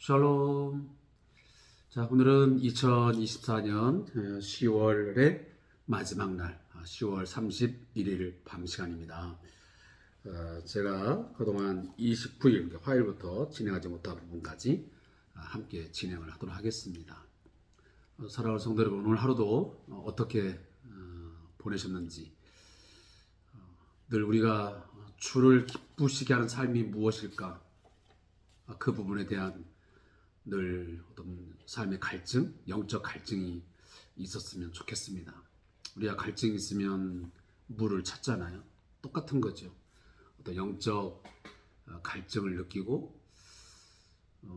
샬롬. 자, 오늘은 2024년 10월의 마지막 날, 10월 31일 밤 시간입니다. 제가 그동안 29일, 화요일부터 진행하지 못한 부분까지 함께 진행을 하도록 하겠습니다. 사랑하는 성도 여러분, 오늘 하루도 어떻게 보내셨는지, 늘 우리가 주를 기쁘시게 하는 삶이 무엇일까? 그 부분에 대한 늘 어떤 삶의 갈증, 영적 갈증이 있었으면 좋겠습니다. 우리가 갈증이 있으면 물을 찾잖아요. 똑같은 거죠. 어떤 영적 갈증을 느끼고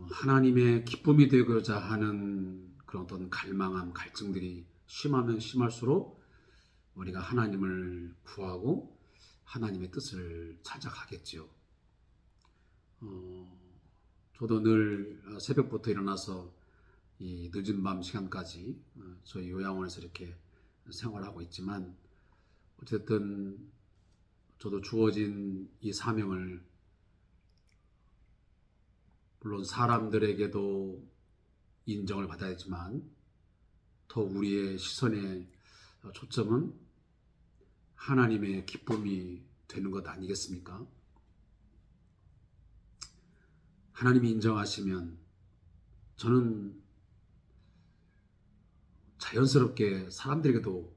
하나님의 기쁨이 되고자 하는 그런 어떤 갈망함, 갈증들이 심하면 심할수록 우리가 하나님을 구하고 하나님의 뜻을 찾아가겠죠. 저도 늘 새벽부터 일어나서 이 늦은 밤 시간까지 저희 요양원에서 이렇게 생활하고 있지만, 어쨌든 저도 주어진 이 사명을 물론 사람들에게도 인정을 받아야지만 더 우리의 시선의 초점은 하나님의 기쁨이 되는 것 아니겠습니까? 하나님이 인정하시면 저는 자연스럽게 사람들에게도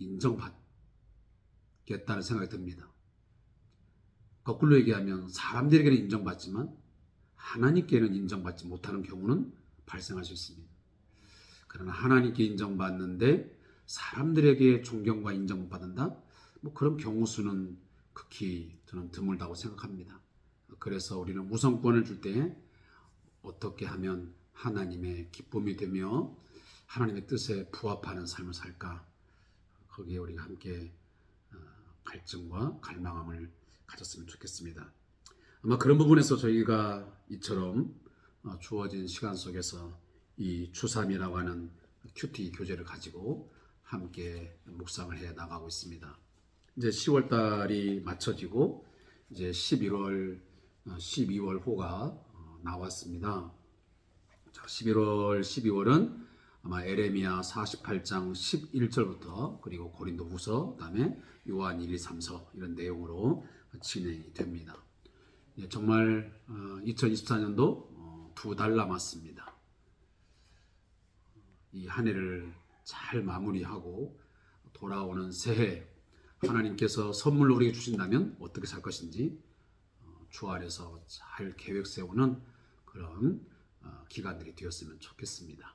인정받겠다는 생각이 듭니다. 거꾸로 얘기하면 사람들에게는 인정받지만 하나님께는 인정받지 못하는 경우는 발생할 수 있습니다. 그러나 하나님께 인정받는데 사람들에게 존경과 인정 못 받는다? 그런 경우 수는 극히 저는 드물다고 생각합니다. 그래서 우리는 우선권을 줄 때 어떻게 하면 하나님의 기쁨이 되며 하나님의 뜻에 부합하는 삶을 살까? 거기에 우리가 함께 갈증과 갈망함을 가졌으면 좋겠습니다. 아마 그런 부분에서 저희가 이처럼 주어진 시간 속에서 이 주3이라고 하는 큐티 교재를 가지고 함께 묵상을 해 나가고 있습니다. 이제 10월 달이 맞춰지고 이제 12월 호가 나왔습니다. 자, 12월은 아마 에레미야 48장 11절부터 그리고 고린도후서, 그다음에 요한 1, 2, 3서 이런 내용으로 진행이 됩니다. 정말 2024년도 2달 남았습니다. 이 한 해를 잘 마무리하고 돌아오는 새해, 하나님께서 선물로 우리에게 주신다면 어떻게 살 것인지 주 안에서 잘 계획 세우는 그런 기간들이 되었으면 좋겠습니다.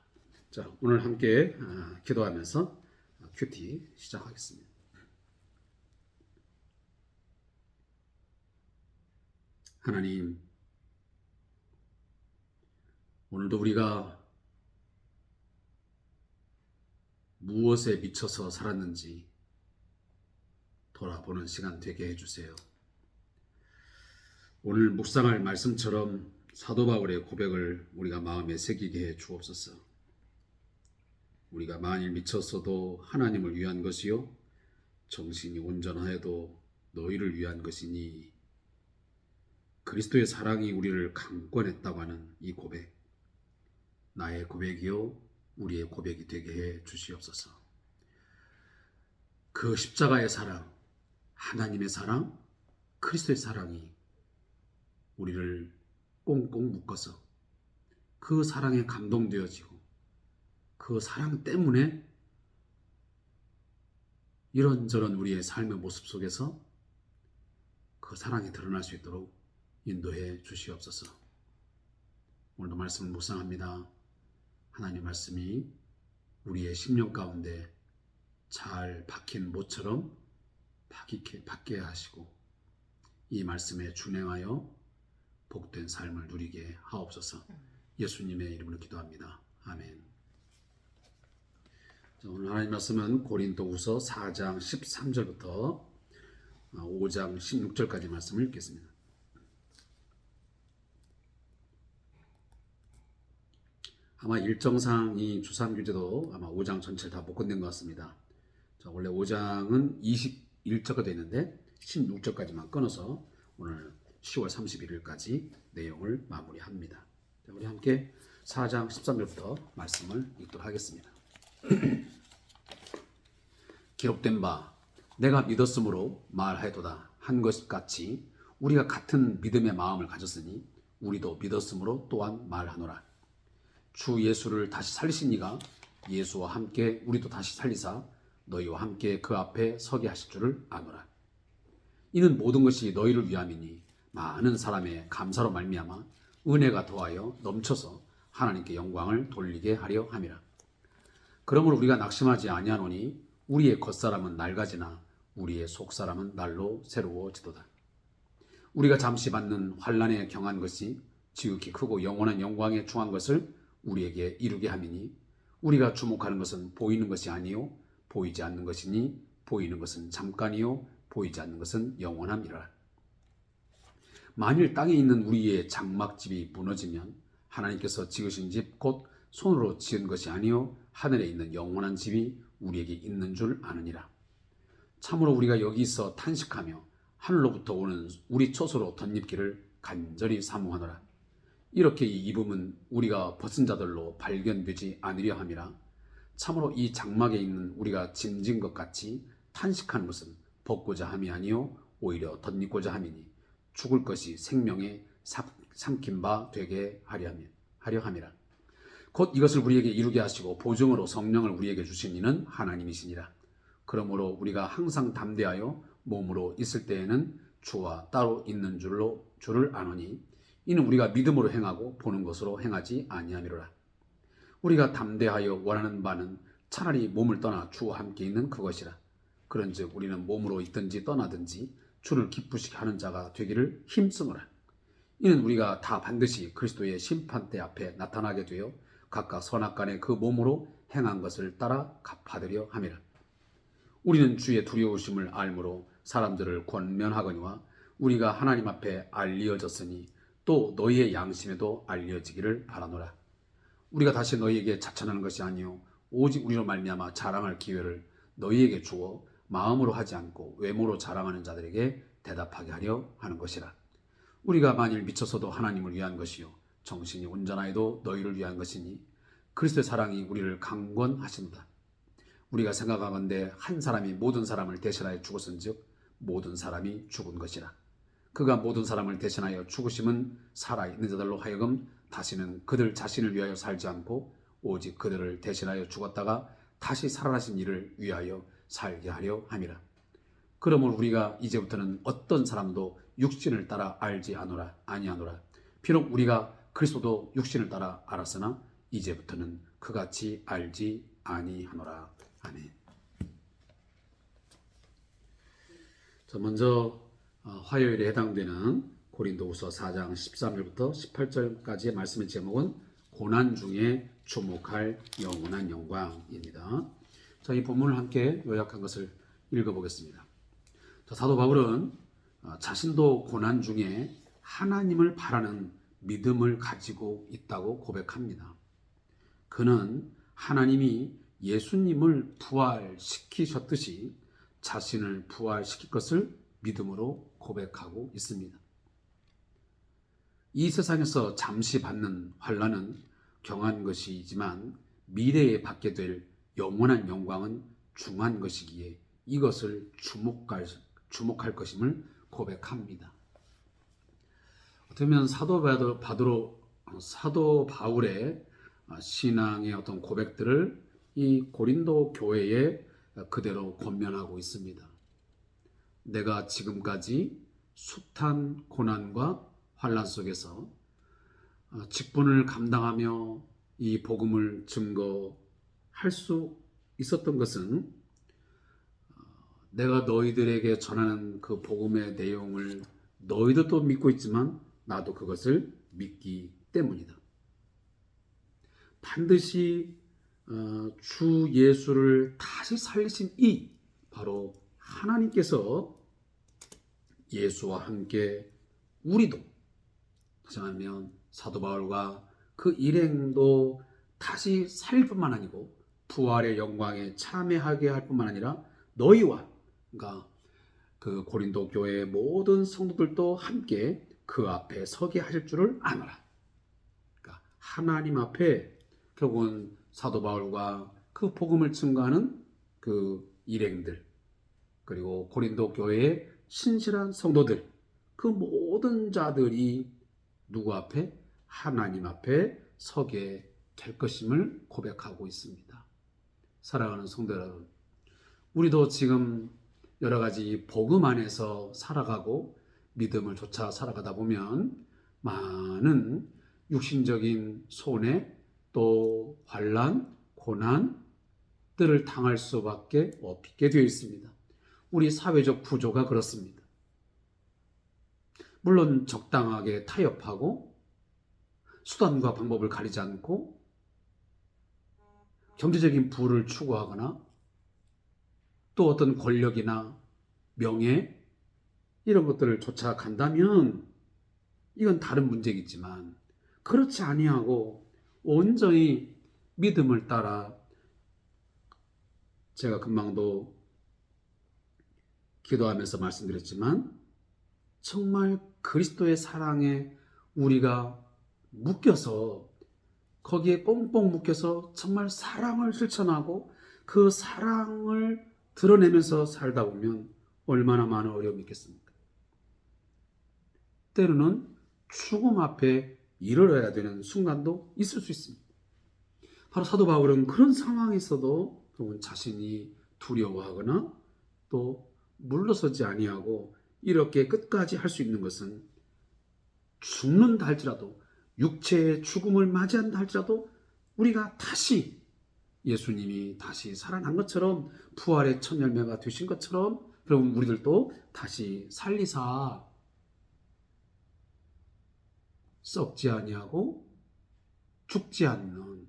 자, 오늘 함께 기도하면서 큐티 시작하겠습니다. 하나님, 오늘도 우리가 무엇에 미쳐서 살았는지 돌아보는 시간 되게 해주세요. 오늘 묵상할 말씀처럼 사도 바울의 고백을 우리가 마음에 새기게 해 주옵소서. 우리가 만일 미쳤어도 하나님을 위한 것이요 정신이 온전하여도 너희를 위한 것이니, 그리스도의 사랑이 우리를 강권했다고 하는 이 고백, 나의 고백이요 우리의 고백이 되게 해 주시옵소서. 그 십자가의 사랑, 하나님의 사랑, 그리스도의 사랑이 우리를 꽁꽁 묶어서 그 사랑에 감동되어지고 그 사랑 때문에 이런저런 우리의 삶의 모습 속에서 그 사랑이 드러날 수 있도록 인도해 주시옵소서. 오늘도 말씀을 묵상합니다. 하나님 말씀이 우리의 심령 가운데 잘 박힌 못처럼 박게 하시고 이 말씀에 준행하여 복된 삶을 누리게 하옵소서. 예수님의 이름으로 기도합니다. 아멘. 자, 오늘 하나님 말씀은 고린도후서 4장 13절부터 5장 16절까지 말씀을 읽겠습니다. 아마 일정상 이 주3 교재도 아마 5장 전체를 다 못 끝낸 것 같습니다. 자, 원래 5장은 21절까지 있는데 16절까지만 끊어서 오늘 10월 31일까지 내용을 마무리합니다. 우리 함께 4장 13절부터 말씀을 읽도록 하겠습니다. 기록된 바 내가 믿었으므로 말하도다 한 것 같이 우리가 같은 믿음의 마음을 가졌으니 우리도 믿었으므로 또한 말하노라. 주 예수를 다시 살리신 이가 예수와 함께 우리도 다시 살리사 너희와 함께 그 앞에 서게 하실 줄을 아노라. 이는 모든 것이 너희를 위함이니 많은 사람의 감사로 말미암아 은혜가 더하여 넘쳐서 하나님께 영광을 돌리게 하려 함이라. 그러므로 우리가 낙심하지 아니하노니 우리의 겉사람은 낡아지나 우리의 속사람은 날로 새로워지도다. 우리가 잠시 받는 환난에 경한 것이 지극히 크고 영원한 영광에 충한 것을 우리에게 이루게 함이니 우리가 주목하는 것은 보이는 것이 아니요 보이지 않는 것이니 보이는 것은 잠깐이요 보이지 않는 것은 영원함이라. 만일 땅에 있는 우리의 장막집이 무너지면 하나님께서 지으신 집 곧 손으로 지은 것이 아니요 하늘에 있는 영원한 집이 우리에게 있는 줄 아느니라. 참으로 우리가 여기서 탄식하며 하늘로부터 오는 우리 처소로 덧입기를 간절히 사모하노라. 이렇게 이 입음은 우리가 벗은 자들로 발견되지 않으려 함이라. 참으로 이 장막에 있는 우리가 짐진 것 같이 탄식하는 것은 벗고자 함이 아니요 오히려 덧입고자 함이니 죽을 것이 생명에 삼킨 바 되게 하려 함이라. 곧 이것을 우리에게 이루게 하시고 보증으로 성령을 우리에게 주신 이는 하나님이시니라. 그러므로 우리가 항상 담대하여 몸으로 있을 때에는 주와 따로 있는 줄을 아노니 이는 우리가 믿음으로 행하고 보는 것으로 행하지 아니함이로라. 우리가 담대하여 원하는 바는 차라리 몸을 떠나 주와 함께 있는 그것이라. 그런즉 우리는 몸으로 있든지 떠나든지 주를 기쁘시게 하는 자가 되기를 힘쓰노라. 이는 우리가 다 반드시 그리스도의 심판대 앞에 나타나게 되어 각각 선악간에 그 몸으로 행한 것을 따라 갚아드려 함이라. 우리는 주의 두려우심을 알므로 사람들을 권면하거니와 우리가 하나님 앞에 알리어졌으니 또 너희의 양심에도 알려지기를 바라노라. 우리가 다시 너희에게 자찬하는 것이 아니요 오직 우리로 말미암아 자랑할 기회를 너희에게 주어 마음으로 하지 않고 외모로 자랑하는 자들에게 대답하게 하려 하는 것이라. 우리가 만일 미쳐서도 하나님을 위한 것이요 정신이 온전하여도 너희를 위한 것이니 그리스도의 사랑이 우리를 강권하신다. 우리가 생각하건대 한 사람이 모든 사람을 대신하여 죽었은즉 모든 사람이 죽은 것이라. 그가 모든 사람을 대신하여 죽으심은 살아있는 자들로 하여금 다시는 그들 자신을 위하여 살지 않고 오직 그들을 대신하여 죽었다가 다시 살아나신 이를 위하여 살게 하려 함이라. 그러므로 우리가 이제부터는 어떤 사람도 육신을 따라 알지 아니하노라. 비록 우리가 그리스도도 육신을 따라 알았으나 이제부터는 그같이 알지 아니하노라. 아멘. 자, 먼저 화요일에 해당되는 고린도후서 4장 13절부터 18절까지의 말씀의 제목은 고난 중에 주목할 영원한 영광입니다. 자, 이 본문을 함께 요약한 것을 읽어보겠습니다. 자, 사도 바울은 자신도 고난 중에 하나님을 바라는 믿음을 가지고 있다고 고백합니다. 그는 하나님이 예수님을 부활시키셨듯이 자신을 부활시킬 것을 믿음으로 고백하고 있습니다. 이 세상에서 잠시 받는 환난은 경한 것이지만 미래에 받게 될 영원한 영광은 중한 것이기에 이것을 주목할 것임을 고백합니다. 어떻게 보면 사도 바울의 신앙의 어떤 고백들을 이 고린도 교회에 그대로 권면하고 있습니다. 내가 지금까지 숱한 고난과 환난 속에서 직분을 감당하며 이 복음을 증거할 수 있었던 것은 내가 너희들에게 전하는 그 복음의 내용을 너희들도 믿고 있지만 나도 그것을 믿기 때문이다. 반드시 주 예수를 다시 살리신 이 바로 하나님께서 예수와 함께 우리도 다시 말하면 사도 바울과 그 일행도 다시 살릴 뿐만 아니고 부활의 영광에 참여하게 할 뿐만 아니라 너희와 그러니까 그 고린도 교회의 모든 성도들도 함께 그 앞에 서게 하실 줄을 아노라. 그러니까 하나님 앞에 결국은 사도 바울과 그 복음을 증거하는 그 일행들, 그리고 고린도 교회의 신실한 성도들, 그 모든 자들이 누구 앞에? 하나님 앞에 서게 될 것임을 고백하고 있습니다. 사랑하는 성도 여러분, 우리도 지금 여러 가지 복음 안에서 살아가고 믿음을 쫓아 살아가다 보면 많은 육신적인 손해, 또 환난, 고난들을 당할 수밖에 없게 되어 있습니다. 우리 사회적 구조가 그렇습니다. 물론 적당하게 타협하고 수단과 방법을 가리지 않고 경제적인 부를 추구하거나 또 어떤 권력이나 명예 이런 것들을 쫓아간다면 이건 다른 문제겠지만, 그렇지 아니하고 온전히 믿음을 따라, 제가 금방도 기도하면서 말씀드렸지만 정말 그리스도의 사랑에 우리가 묶여서, 거기에 꽁꽁 묶여서 정말 사랑을 실천하고 그 사랑을 드러내면서 살다 보면 얼마나 많은 어려움이 있겠습니까? 때로는 죽음 앞에 이르러야 되는 순간도 있을 수 있습니다. 바로 사도 바울은 그런 상황에서도 자신이 두려워하거나 또 물러서지 아니하고 이렇게 끝까지 할 수 있는 것은, 죽는다 할지라도, 육체의 죽음을 맞이한다 할지라도 우리가 다시, 예수님이 다시 살아난 것처럼, 부활의 첫 열매가 되신 것처럼 여러분 우리들도 다시 살리사 썩지 아니하고 죽지 않는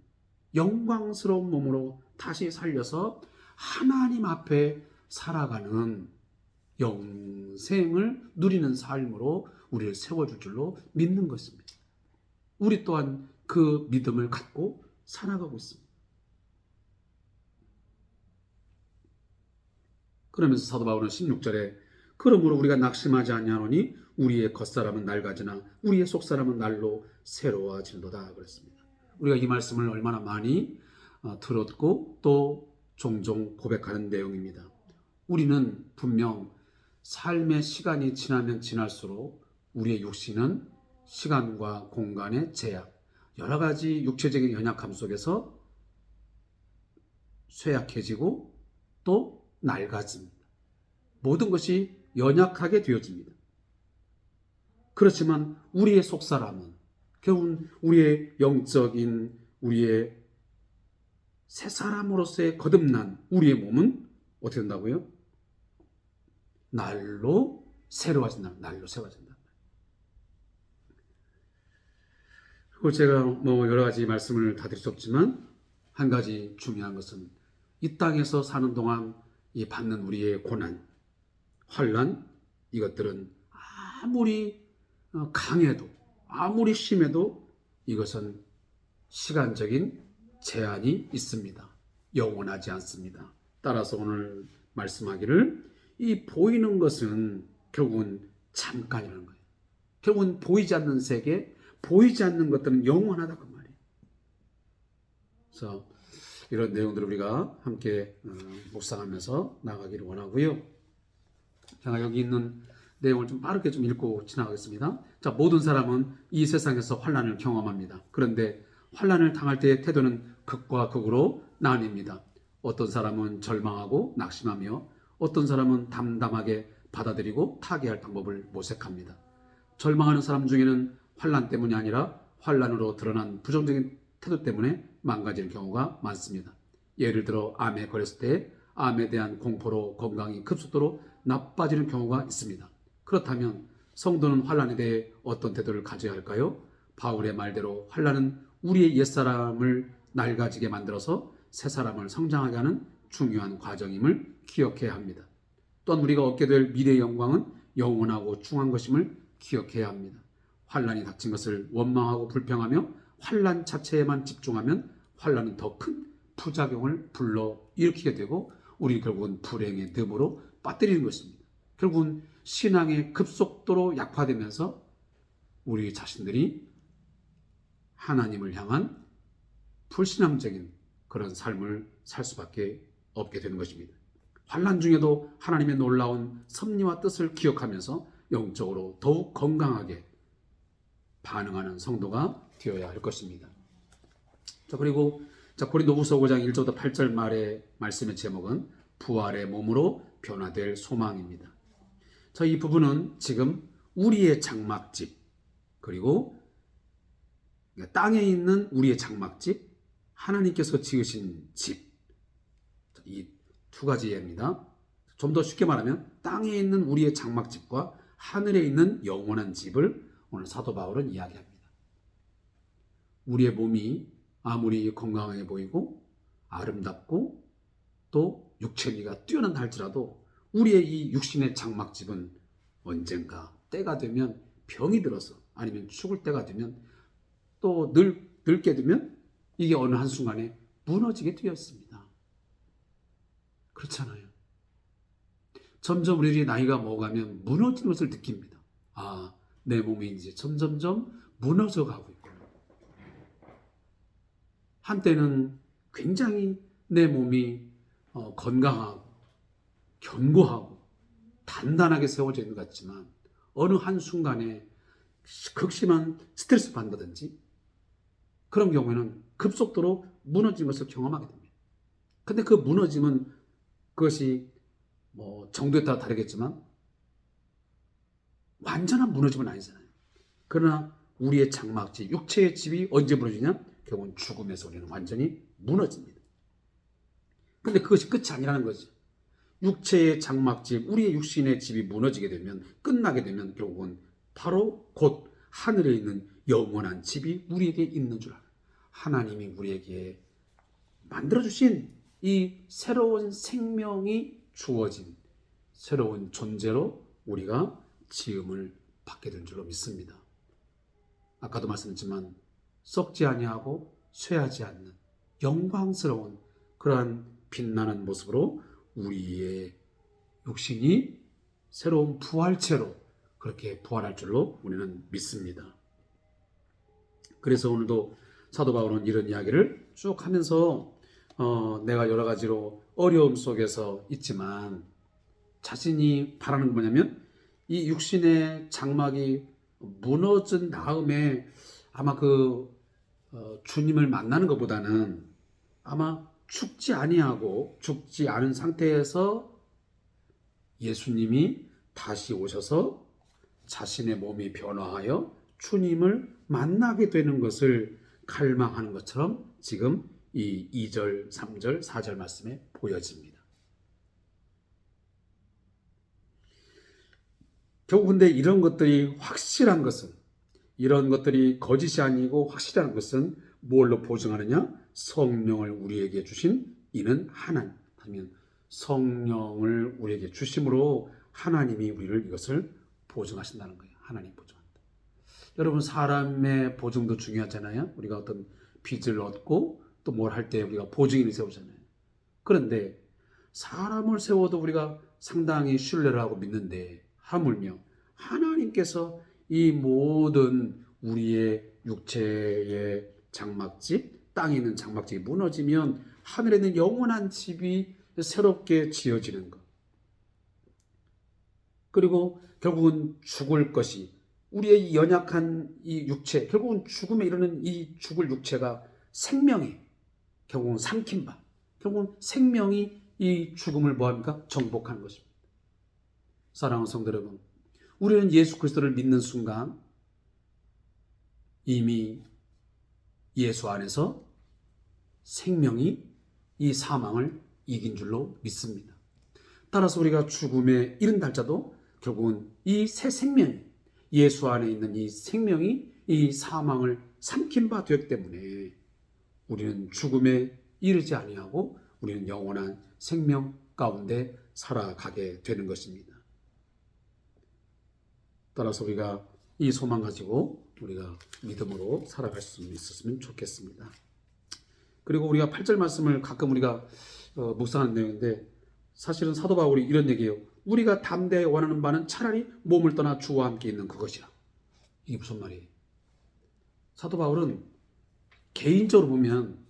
영광스러운 몸으로 다시 살려서 하나님 앞에 살아가는 영생을 누리는 삶으로 우리를 세워줄 줄로 믿는 것입니다. 우리 또한 그 믿음을 갖고 살아가고 있습니다. 그러면서 사도 바울은 16절에 그러므로 우리가 낙심하지 아니하노니 우리의 겉사람은 낡아지나 우리의 속사람은 날로 새로워진도다 그랬습니다. 우리가 이 말씀을 얼마나 많이 들었고 또 종종 고백하는 내용입니다. 우리는 분명 삶의 시간이 지나면 지날수록 우리의 육신은 시간과 공간의 제약, 여러 가지 육체적인 연약함 속에서 쇠약해지고 또 낡아집니다. 모든 것이 연약하게 되어집니다. 그렇지만 우리의 속사람은, 결국은 우리의 영적인, 우리의 새 사람으로서의 거듭난 우리의 몸은 어떻게 된다고요? 날로 새로워진다. 날로 새로워진다. 그리고 제가 여러 가지 말씀을 다 드릴 수 없지만 한 가지 중요한 것은, 이 땅에서 사는 동안 이 받는 우리의 고난, 환난, 이것들은 아무리 강해도 아무리 심해도 이것은 시간적인 제한이 있습니다. 영원하지 않습니다. 따라서 오늘 말씀하기를, 이 보이는 것은 결국은 잠깐이라는 거예요. 결국은 보이지 않는 세계, 보이지 않는 것들은 영원하다 그 말이에요. 그래서 이런 내용들을 우리가 함께 묵상하면서 나가기를 원하고요. 제가 여기 있는 내용을 좀 빠르게 좀 읽고 지나가겠습니다. 자, 모든 사람은 이 세상에서 환난을 경험합니다. 그런데 환난을 당할 때의 태도는 극과 극으로 나뉩니다. 어떤 사람은 절망하고 낙심하며 어떤 사람은 담담하게 받아들이고 타개할 방법을 모색합니다. 절망하는 사람 중에는 환난 때문이 아니라 환난으로 드러난 부정적인 태도 때문에 망가지는 경우가 많습니다. 예를 들어 암에 걸렸을 때 암에 대한 공포로 건강이 급속도로 나빠지는 경우가 있습니다. 그렇다면 성도는 환난에 대해 어떤 태도를 가져야 할까요? 바울의 말대로 환난은 우리의 옛사람을 낡아지게 만들어서 새 사람을 성장하게 하는 중요한 과정임을 기억해야 합니다. 또한 우리가 얻게 될 미래의 영광은 영원하고 중요한 것임을 기억해야 합니다. 환난이 닥친 것을 원망하고 불평하며 환난 자체에만 집중하면 환난은 더 큰 부작용을 불러일으키게 되고 우리 결국은 불행의 늪으로 빠뜨리는 것입니다. 결국은 신앙의 급속도로 약화되면서 우리 자신들이 하나님을 향한 불신앙적인 그런 삶을 살 수밖에 없게 되는 것입니다. 환난 중에도 하나님의 놀라운 섭리와 뜻을 기억하면서 영적으로 더욱 건강하게 반응하는 성도가 되어야 할 것입니다. 자, 그리고 고린도후서 5장 1절부터 8절 말의 말씀의 제목은 부활의 몸으로 변화될 소망입니다. 자, 이 부분은 지금 우리의 장막집, 그리고 땅에 있는 우리의 장막집, 하나님께서 지으신 집, 이 두 가지 예입니다. 좀 더 쉽게 말하면 땅에 있는 우리의 장막집과 하늘에 있는 영원한 집을 오늘 사도 바울은 이야기합니다. 우리의 몸이 아무리 건강해 보이고 아름답고 또 육체미가 뛰어난다 할지라도 우리의 이 육신의 장막집은 언젠가 때가 되면 병이 들어서 아니면 죽을 때가 되면 또 늙게 되면 이게 어느 한순간에 무너지게 되어 있습니다. 그렇잖아요. 점점 우리들이 나이가 먹어가면 무너지는 것을 느낍니다. 아, 내 몸이 이제 점점점 무너져 가고 있고, 한때는 굉장히 내 몸이 건강하고 견고하고 단단하게 세워져 있는 것 같지만 어느 한순간에 극심한 스트레스 받는다든지 그런 경우에는 급속도로 무너진 것을 경험하게 됩니다. 근데 그 무너짐은 그것이 정도에 따라 다르겠지만 완전한 무너짐은 아니잖아요. 그러나 우리의 장막집, 육체의 집이 언제 무너지냐? 결국은 죽음에서 우리는 완전히 무너집니다. 근데 그것이 끝이 아니라는 거지. 육체의 장막집, 우리의 육신의 집이 무너지게 되면, 끝나게 되면 결국은 바로 곧 하늘에 있는 영원한 집이 우리에게 있는 줄 알아요. 하나님이 우리에게 만들어주신 이 새로운 생명이 주어진 새로운 존재로 우리가 지음을 받게 된 줄로 믿습니다. 아까도 말씀드렸지만 썩지 아니하고 쇠하지 않는 영광스러운 그러한 빛나는 모습으로 우리의 육신이 새로운 부활체로 그렇게 부활할 줄로 우리는 믿습니다. 그래서 오늘도 사도 바울은 이런 이야기를 쭉 하면서 내가 여러 가지로 어려움 속에서 있지만 자신이 바라는 건 뭐냐면 이 육신의 장막이 무너진 다음에 아마 주님을 만나는 것보다는 아마 죽지 아니하고 죽지 않은 상태에서 예수님이 다시 오셔서 자신의 몸이 변화하여 주님을 만나게 되는 것을 갈망하는 것처럼 지금 이 2절, 3절, 4절 말씀에 보여집니다. 결국 근데 이런 것들이 확실한 것은, 이런 것들이 거짓이 아니고 확실한 것은 뭘로 보증하느냐? 성령을 우리에게 주신 이는 하나님. 아니면 성령을 우리에게 주심으로 하나님이 우리를 이것을 보증하신다는 거예요. 하나님 보증한다. 여러분, 사람의 보증도 중요하잖아요. 우리가 어떤 빚을 얻고 또 뭘 할 때 우리가 보증인을 세우잖아요. 그런데 사람을 세워도 우리가 상당히 신뢰를 하고 믿는데 하물며 하나님께서 이 모든 우리의 육체의 장막집, 땅에 있는 장막집이 무너지면 하늘에 있는 영원한 집이 새롭게 지어지는 것. 그리고 결국은 죽을 것이 우리의 연약한 이 육체, 결국은 죽음에 이르는 이 죽을 육체가 생명이 결국은 삼킨 바, 결국은 생명이 이 죽음을 뭐합니까? 정복하는 것입니다. 사랑하는 성도 여러분, 우리는 예수 그리스도를 믿는 순간 이미 예수 안에서 생명이 이 사망을 이긴 줄로 믿습니다. 따라서 우리가 죽음에 이른다 할지라도 결국은 이 새 생명이, 예수 안에 있는 이 생명이 이 사망을 삼킨 바 되었기 때문에 우리는 죽음에 이르지 아니하고 우리는 영원한 생명 가운데 살아가게 되는 것입니다. 따라서 우리가 이 소망 가지고 우리가 믿음으로 살아갈 수 있었으면 좋겠습니다. 그리고 우리가 8절 말씀을 가끔 우리가 묵상하는 내용인데, 사실은 사도 바울이 이런 얘기예요. 우리가 담대히 원하는 바는 차라리 몸을 떠나 주와 함께 있는 그것이라. 이게 무슨 말이에요? 사도 바울은 개인적으로 보면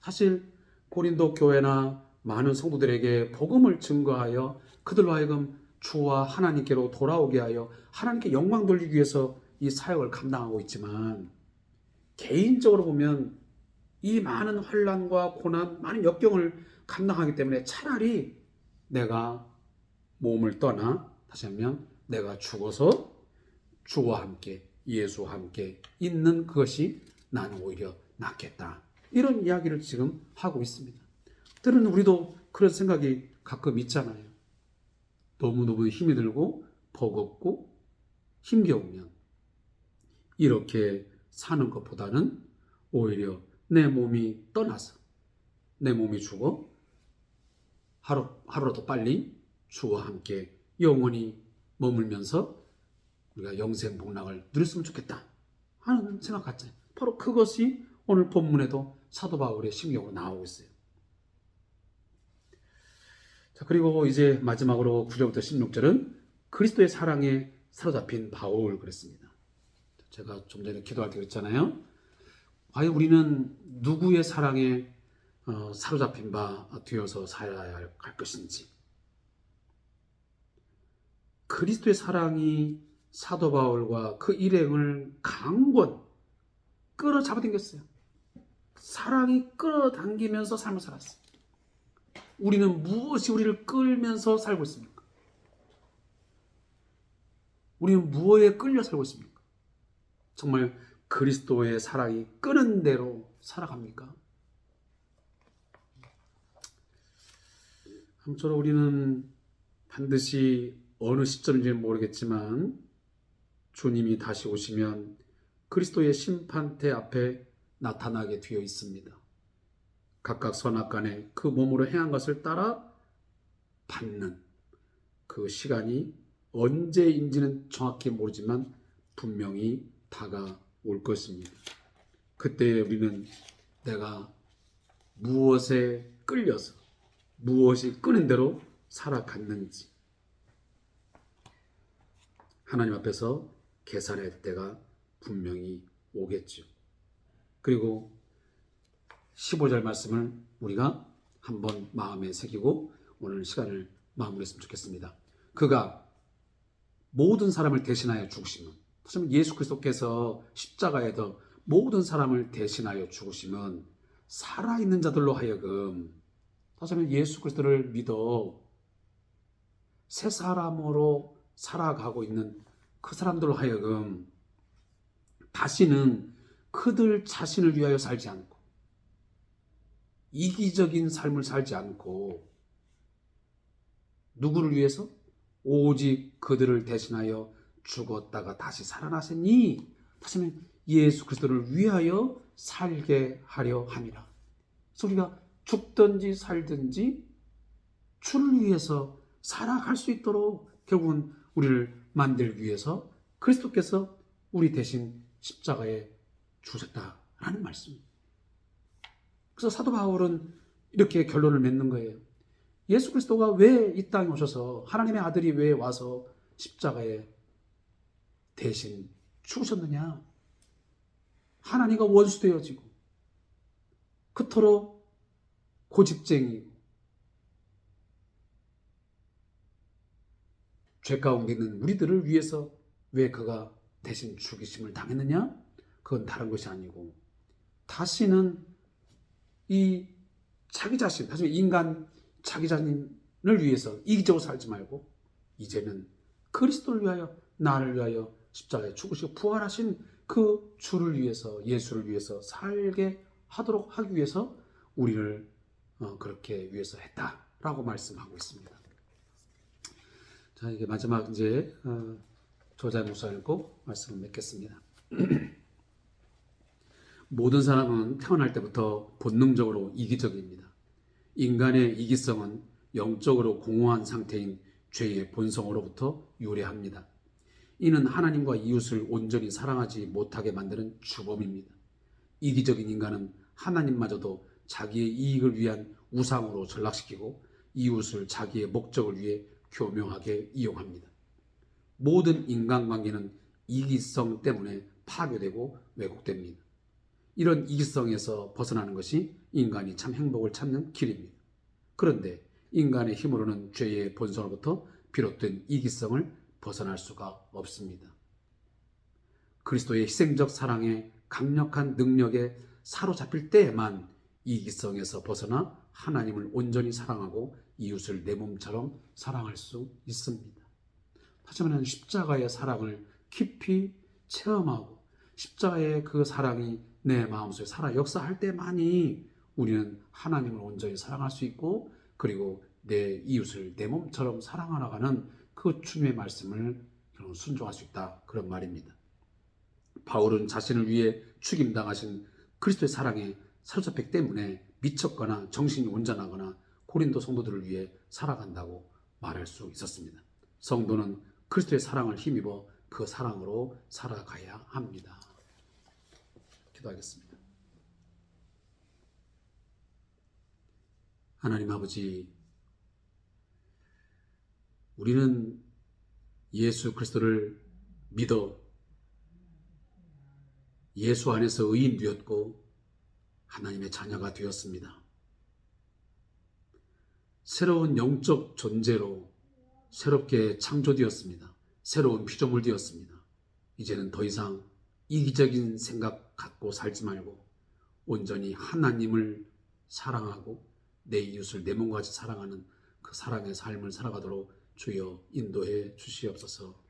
사실 고린도 교회나 많은 성도들에게 복음을 증거하여 그들로 하여금 주와 하나님께로 돌아오게 하여 하나님께 영광 돌리기 위해서 이 사역을 감당하고 있지만, 개인적으로 보면 이 많은 환난과 고난, 많은 역경을 감당하기 때문에 차라리 내가 몸을 떠나, 다시 하면 내가 죽어서 주와 함께, 예수와 함께 있는 그것이 나는 오히려 낫겠다, 이런 이야기를 지금 하고 있습니다. 때로는 우리도 그런 생각이 가끔 있잖아요. 너무너무 힘이 들고 버겁고 힘겨우면 이렇게 사는 것보다는 오히려 내 몸이 떠나서, 내 몸이 죽어 하루라도 빨리 주와 함께 영원히 머물면서 우리가 영생 복락을 누렸으면 좋겠다 하는 생각 같잖아요. 바로 그것이 오늘 본문에도 사도 바울의 심경으로 나오고 있어요. 자, 그리고 이제 마지막으로 9절부터 16절은 그리스도의 사랑에 사로잡힌 바울 그랬습니다. 제가 좀 전에 기도할 때 그랬잖아요. 과연 우리는 누구의 사랑에 사로잡힌 바 되어서 살아야 할 것인지. 그리스도의 사랑이 사도 바울과 그 일행을 강권 끌어잡아당겼어요. 사랑이 끌어당기면서 삶을 살았어요. 우리는 무엇이 우리를 끌면서 살고 있습니까? 우리는 무엇에 끌려 살고 있습니까? 정말 그리스도의 사랑이 끄는 대로 살아갑니까? 아무쪼록 우리는 반드시 어느 시점인지는 모르겠지만 주님이 다시 오시면 그리스도의 심판대 앞에 나타나게 되어 있습니다. 각각 선악간에 그 몸으로 행한 것을 따라 받는 그 시간이 언제인지는 정확히 모르지만 분명히 다가올 것입니다. 그때 우리는 내가 무엇에 끌려서 무엇이 끄는 대로 살아갔는지 하나님 앞에서 계산할 때가 분명히 오겠죠. 그리고 15절 말씀을 우리가 한번 마음에 새기고 오늘 시간을 마무리했으면 좋겠습니다. 그가 모든 사람을 대신하여 죽으심은, 사실 예수 그리스도께서 십자가에서 모든 사람을 대신하여 죽으심은 살아있는 자들로 하여금, 사실 예수 그리스도를 믿어 새 사람으로 살아가고 있는 그 사람들로 하여금 다시는 그들 자신을 위하여 살지 않고 이기적인 삶을 살지 않고 누구를 위해서? 오직 그들을 대신하여 죽었다가 다시 살아나시니 다시는 예수 그리스도를 위하여 살게 하려 함이라. 그래서 우리가 죽든지 살든지 주를 위해서 살아갈 수 있도록 결국은 우리를 만들기 위해서 그리스도께서 우리 대신 십자가에 죽으셨다라는 말씀입니다. 그래서 사도 바울은 이렇게 결론을 맺는 거예요. 예수 그리스도가 왜 이 땅에 오셔서, 하나님의 아들이 왜 와서 십자가에 대신 죽으셨느냐? 하나님과 원수되어지고 그토록 고집쟁이고 죄 가운데 있는 우리들을 위해서 왜 그가 대신 죽이심을 당했느냐? 그건 다른 것이 아니고 다시는 이 자기 자신, 다시 인간 자기 자신을 위해서 이기적으로 살지 말고 이제는 그리스도를 위하여, 나를 위하여 십자가에 죽으시고 부활하신 그 주를 위해서, 예수를 위해서 살게 하도록 하기 위해서 우리를 그렇게 위해서 했다라고 말씀하고 있습니다. 자, 이게 마지막 이제 조자의 목사 읽고 말씀을 맺겠습니다. 모든 사람은 태어날 때부터 본능적으로 이기적입니다. 인간의 이기성은 영적으로 공허한 상태인 죄의 본성으로부터 유래합니다. 이는 하나님과 이웃을 온전히 사랑하지 못하게 만드는 주범입니다. 이기적인 인간은 하나님마저도 자기의 이익을 위한 우상으로 전락시키고 이웃을 자기의 목적을 위해 교묘하게 이용합니다. 모든 인간관계는 이기성 때문에 파괴되고 왜곡됩니다. 이런 이기성에서 벗어나는 것이 인간이 참 행복을 찾는 길입니다. 그런데 인간의 힘으로는 죄의 본성으로부터 비롯된 이기성을 벗어날 수가 없습니다. 그리스도의 희생적 사랑의 강력한 능력에 사로잡힐 때에만 이기성에서 벗어나 하나님을 온전히 사랑하고 이웃을 내 몸처럼 사랑할 수 있습니다. 하지만 십자가의 사랑을 깊이 체험하고 십자가의 그 사랑이 내 마음속에 살아 역사할 때만이 우리는 하나님을 온전히 사랑할 수 있고, 그리고 내 이웃을 내 몸처럼 사랑하나가는 그 주님의 말씀을 순종할 수 있다, 그런 말입니다. 바울은 자신을 위해 죽임당하신 그리스도의 사랑에 사로잡혔기 때문에 미쳤거나 정신이 온전하거나 고린도 성도들을 위해 살아간다고 말할 수 있었습니다. 성도는 그리스도의 사랑을 힘입어 그 사랑으로 살아가야 합니다. 기도하겠습니다. 하나님 아버지, 우리는 예수 그리스도를 믿어 예수 안에서 의인 되었고 하나님의 자녀가 되었습니다. 새로운 영적 존재로 새롭게 창조되었습니다. 새로운 피조물 되었습니다. 이제는 더 이상 이기적인 생각 갖고 살지 말고 온전히 하나님을 사랑하고 내 이웃을 내 몸과 같이 사랑하는 그 사랑의 삶을 살아가도록 주여 인도해 주시옵소서.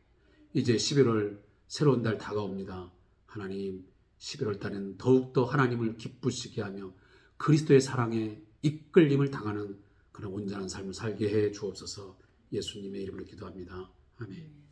이제 11월 새로운 달 다가옵니다. 하나님, 11월 달에는 더욱더 하나님을 기쁘시게 하며 그리스도의 사랑에 이끌림을 당하는 그런 온전한 삶을 살게 해 주옵소서. 예수님의 이름으로 기도합니다. 아멘.